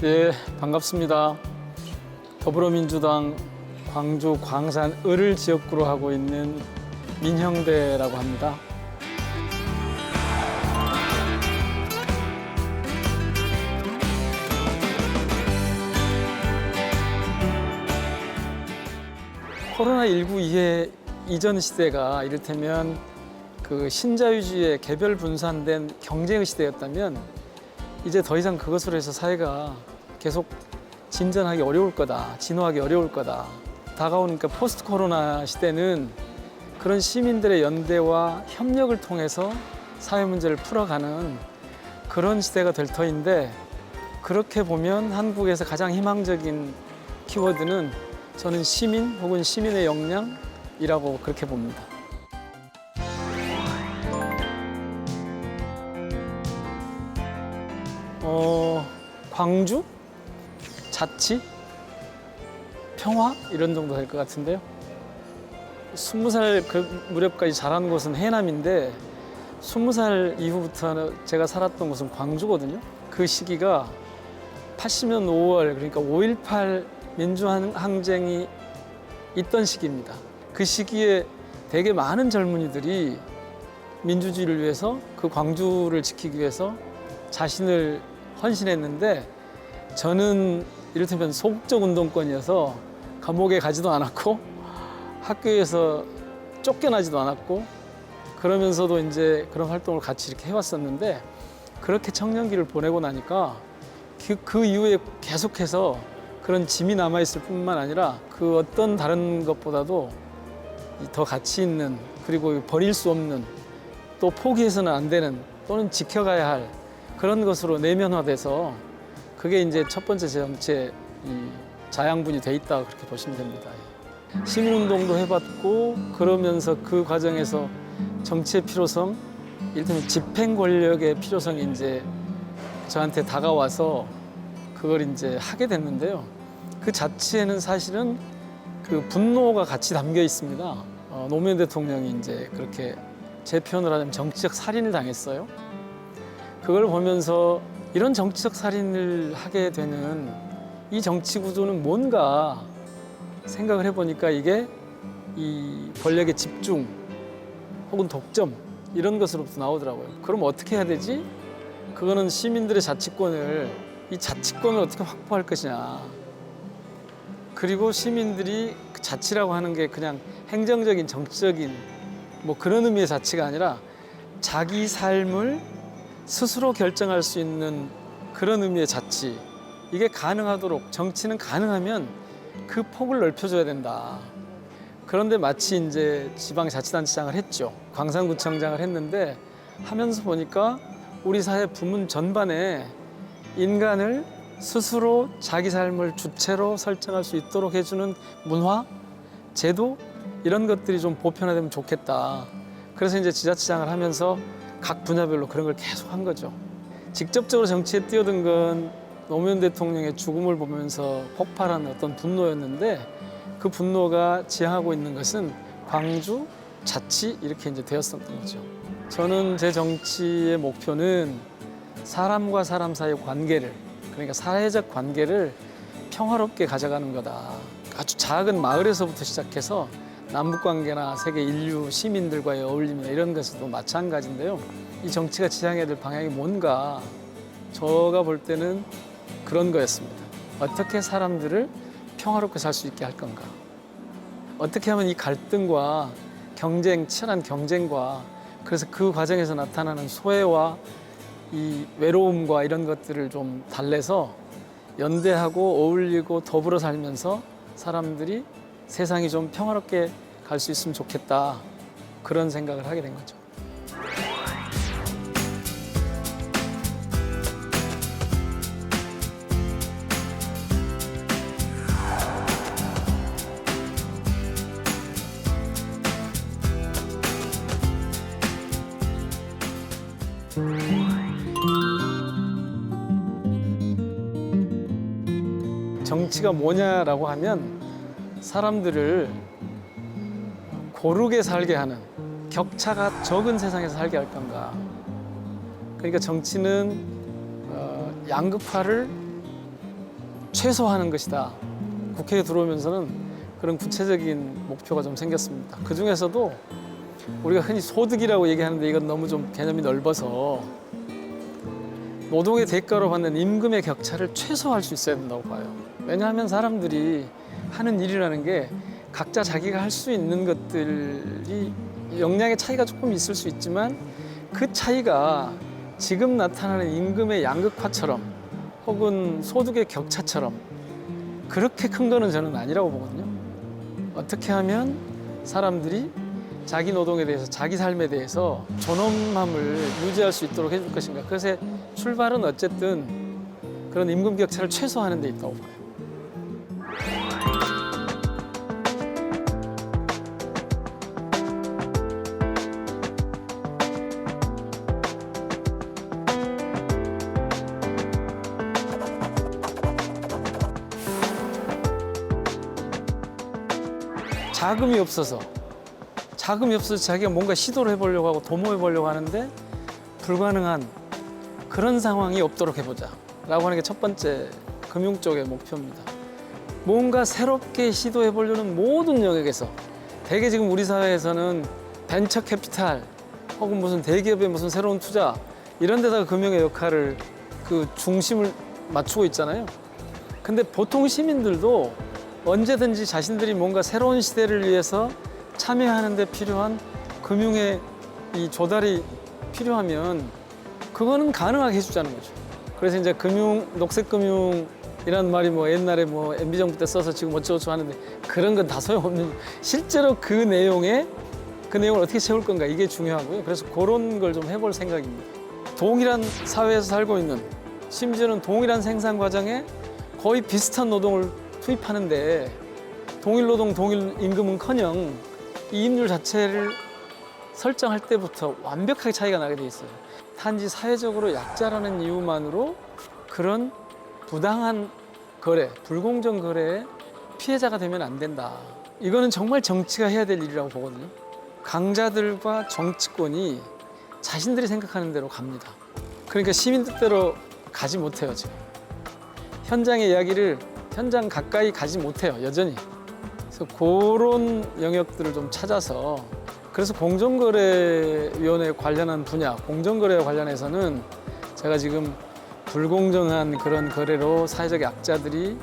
예, 반갑습니다. 더불어민주당 광주 광산 을을 지역구로 하고 있는 민형대라고 합니다. 코로나19 이전 시대가 이를테면 그 신자유주의의 개별 분산된 경쟁의 시대였다면 이제 더 이상 그것으로 해서 사회가 계속 진전하기 어려울 거다, 진화하기 어려울 거다. 다가오니까 포스트 코로나 시대는 그런 시민들의 연대와 협력을 통해서 사회 문제를 풀어가는 그런 시대가 될 터인데, 그렇게 보면 한국에서 가장 희망적인 키워드는 저는 시민 혹은 시민의 역량이라고 그렇게 봅니다. 광주? 자치? 평화? 이런 정도 될 것 같은데요. 20살 그 무렵까지 자란 곳은 해남인데 20살 이후부터는 제가 살았던 곳은 광주거든요. 그 시기가 80년 5월, 그러니까 5.18 민주항쟁이 있던 시기입니다. 그 시기에 되게 많은 젊은이들이 민주주의를 위해서, 그 광주를 지키기 위해서 자신을 헌신했는데, 저는 이를테면 소극적 운동권이어서 감옥에 가지도 않았고 학교에서 쫓겨나지도 않았고, 그러면서도 이제 그런 활동을 같이 이렇게 해왔었는데, 그렇게 청년기를 보내고 나니까 그 이후에 계속해서 그런 짐이 남아있을 뿐만 아니라 그 어떤 다른 것보다도 더 가치 있는, 그리고 버릴 수 없는, 또 포기해서는 안 되는, 또는 지켜가야 할 그런 것으로 내면화돼서, 그게 이제 첫 번째 제 정치의 자양분이 돼 있다, 그렇게 보시면 됩니다. 시민운동도 해봤고, 그러면서 그 과정에서 정치의 필요성, 이를테면 집행 권력의 필요성이 이제 저한테 다가와서 그걸 이제 하게 됐는데요. 그 자체에는 사실은 그 분노가 같이 담겨 있습니다. 노무현 대통령이 이제 그렇게 제 표현을 하자면 정치적 살인을 당했어요. 그걸 보면서 이런 정치적 살인을 하게 되는 이 정치 구조는 뭔가 생각을 해보니까 이게 이 권력의 집중 혹은 독점, 이런 것으로부터 나오더라고요. 그럼 어떻게 해야 되지? 그거는 시민들의 이 자치권을 어떻게 확보할 것이냐. 그리고 시민들이 그 자치라고 하는 게 그냥 행정적인, 정치적인 뭐 그런 의미의 자치가 아니라 자기 삶을 스스로 결정할 수 있는 그런 의미의 자치, 이게 가능하도록, 정치는 가능하면 그 폭을 넓혀줘야 된다. 그런데 마치 이제 지방자치단체장을 했죠. 광산구청장을 했는데 하면서 보니까 우리 사회 부문 전반에 인간을 스스로 자기 삶을 주체로 설정할 수 있도록 해주는 문화, 제도, 이런 것들이 좀 보편화되면 좋겠다. 그래서 이제 지자체장을 하면서 각 분야별로 그런 걸 계속 한 거죠. 직접적으로 정치에 뛰어든 건 노무현 대통령의 죽음을 보면서 폭발한 어떤 분노였는데, 그 분노가 지향하고 있는 것은 광주, 자치, 이렇게 이제 되었었던 거죠. 저는 제 정치의 목표는 사람과 사람 사이의 관계를, 그러니까 사회적 관계를 평화롭게 가져가는 거다. 아주 작은 마을에서부터 시작해서 남북관계나 세계 인류 시민들과의 어울림이나 이런 것도 마찬가지인데요. 이 정치가 지향해야 될 방향이 뭔가, 제가 볼 때는 그런 거였습니다. 어떻게 사람들을 평화롭게 살 수 있게 할 건가. 어떻게 하면 이 갈등과 경쟁, 치열한 경쟁과, 그래서 그 과정에서 나타나는 소외와 이 외로움과 이런 것들을 좀 달래서 연대하고 어울리고 더불어 살면서 사람들이 세상이 좀 평화롭게 갈 수 있으면 좋겠다, 그런 생각을 하게 된 거죠. 정치가 뭐냐라고 하면 사람들을 고르게 살게 하는, 격차가 적은 세상에서 살게 할 건가. 그러니까 정치는 양극화를 최소화하는 것이다. 국회에 들어오면서는 그런 구체적인 목표가 좀 생겼습니다. 그 중에서도 우리가 흔히 소득이라고 얘기하는데 이건 너무 좀 개념이 넓어서 노동의 대가로 받는 임금의 격차를 최소화할 수 있어야 된다고 봐요. 왜냐하면 사람들이 하는 일이라는 게 각자 자기가 할 수 있는 것들이 역량의 차이가 조금 있을 수 있지만 그 차이가 지금 나타나는 임금의 양극화처럼 혹은 소득의 격차처럼 그렇게 큰 거는 저는 아니라고 보거든요. 어떻게 하면 사람들이 자기 노동에 대해서, 자기 삶에 대해서 존엄함을 유지할 수 있도록 해줄 것인가. 그래서 출발은 어쨌든 그런 임금 격차를 최소화하는 데 있다고 봐요. 자금이 없어서 자기가 뭔가 시도를 해보려고 하고 도모해보려고 하는데 불가능한 그런 상황이 없도록 해보자 라고 하는 게 첫 번째 금융 쪽의 목표입니다. 뭔가 새롭게 시도해보려는 모든 영역에서 대개 지금 우리 사회에서는 벤처 캐피탈 혹은 무슨 대기업의 무슨 새로운 투자 이런 데다가 금융의 역할을 그 중심을 맞추고 있잖아요. 근데 보통 시민들도 언제든지 자신들이 뭔가 새로운 시대를 위해서 참여하는 데 필요한 금융의 이 조달이 필요하면 그거는 가능하게 해주자는 거죠. 그래서 이제 녹색금융이라는 말이 뭐 옛날에 뭐 MB 정부 때 써서 지금 어쩌고저쩌고 하는데 그런 건 다 소용없는, 실제로 그 내용을 어떻게 채울 건가 이게 중요하고요. 그래서 그런 걸 좀 해볼 생각입니다. 동일한 사회에서 살고 있는, 심지어는 동일한 생산 과정에 거의 비슷한 노동을 투입하는데 동일 노동, 동일 임금은커녕 이익률 자체를 설정할 때부터 완벽하게 차이가 나게 돼 있어요. 단지 사회적으로 약자라는 이유만으로 그런 부당한 거래, 불공정 거래의 피해자가 되면 안 된다. 이거는 정말 정치가 해야 될 일이라고 보거든요. 강자들과 정치권이 자신들이 생각하는 대로 갑니다. 그러니까 시민 뜻대로 가지 못해요, 지금. 현장의 이야기를 현장 가까이 가지 못해요, 여전히. 그래서 그런 영역들을 좀 찾아서, 그래서 공정거래위원회 관련한 분야, 공정거래와 관련해서는 제가 지금 불공정한 그런 거래로 사회적 약자들이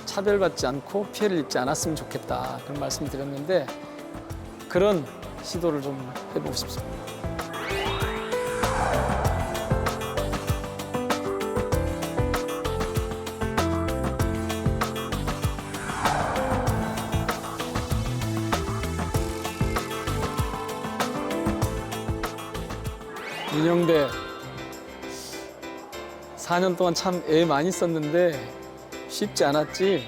차별받지 않고 피해를 입지 않았으면 좋겠다, 그런 말씀을 드렸는데 그런 시도를 좀 해보고 싶습니다. 윤영대 4년 동안 참 애 많이 썼는데 쉽지 않았지.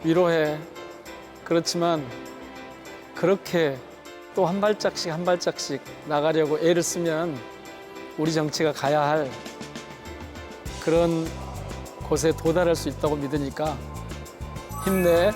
위로해. 그렇지만 그렇게 또 한 발짝씩 한 발짝씩 나가려고 애를 쓰면 우리 정치가 가야 할 그런 곳에 도달할 수 있다고 믿으니까 힘내.